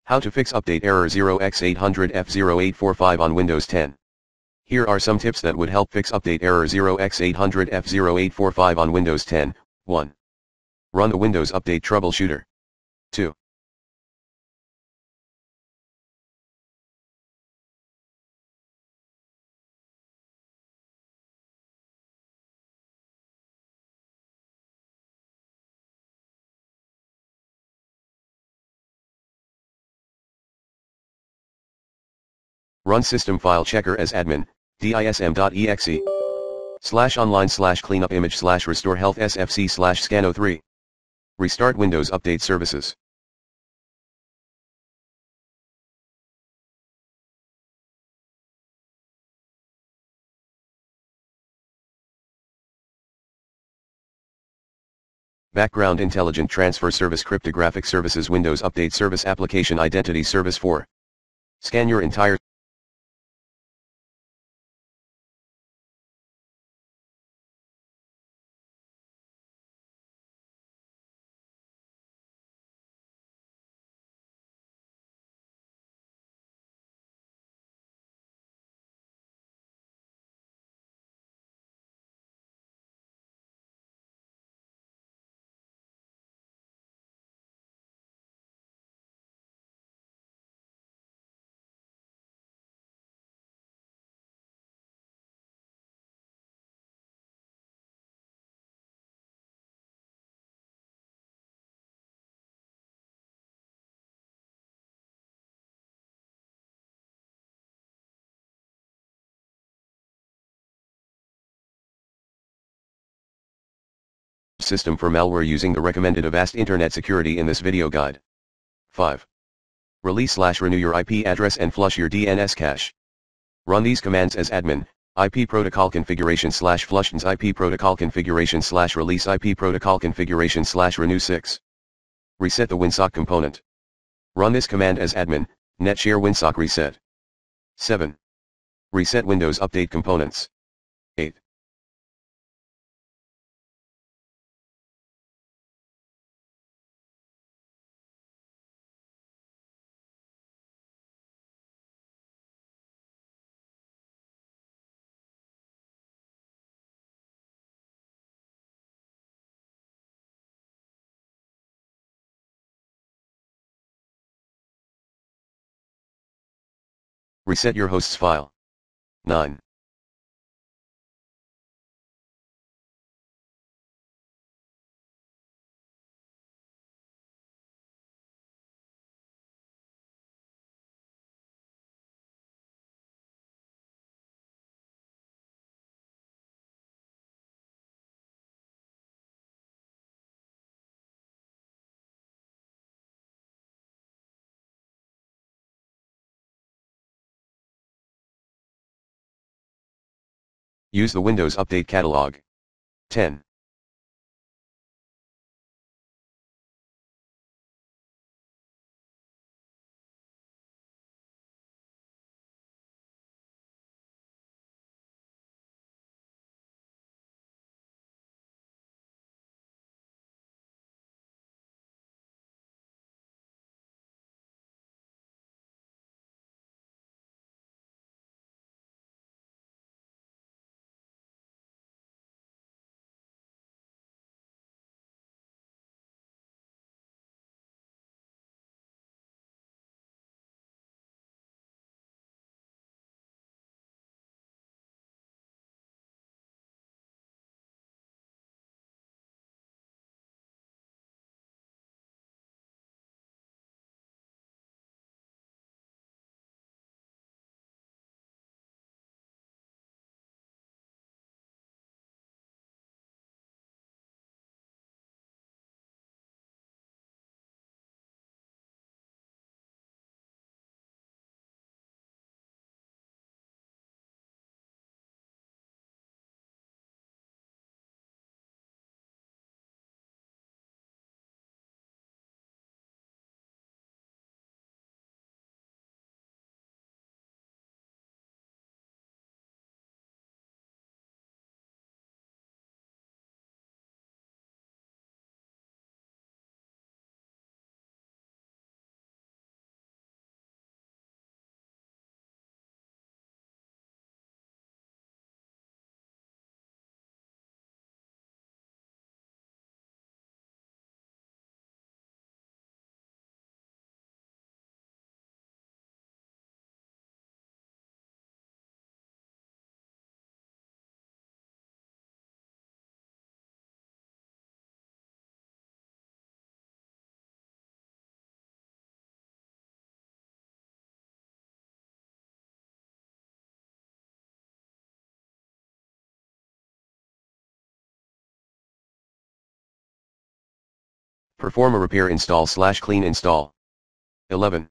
How to fix update error 0x800f0845 on Windows 10. Here are some tips that would help fix update error 0x800f0845 on Windows 10. 1. Run the Windows Update Troubleshooter. 2. Run System File Checker as admin, dism.exe. /online/cleanup image /restore health sfc /scan03. Restart Windows Update Services. Background Intelligent Transfer Service Cryptographic Services Windows Update Service Application Identity Service 4. Scan your entire system for malware using the recommended Avast Internet Security in this video guide. 5. Release/renew your IP address and flush your DNS cache. Run these commands as admin, IP protocol configuration /flush IP protocol configuration /release IP protocol configuration /renew 6. Reset the WinSock component. Run this command as admin, netshare WinSock reset. 7. Reset Windows Update components. 8. Reset your host's file. 9. Use the Windows Update Catalog. 10. Perform a repair install/clean install. 11.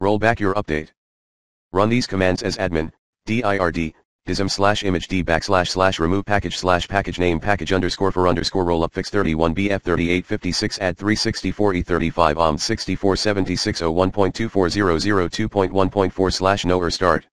Roll back your update. Run these commands as admin, dird, dism/imaged remove package name package _for roll up fix 31 bf 3856 add 364 e35 om 6476 01.2400 2.1.4 /no start.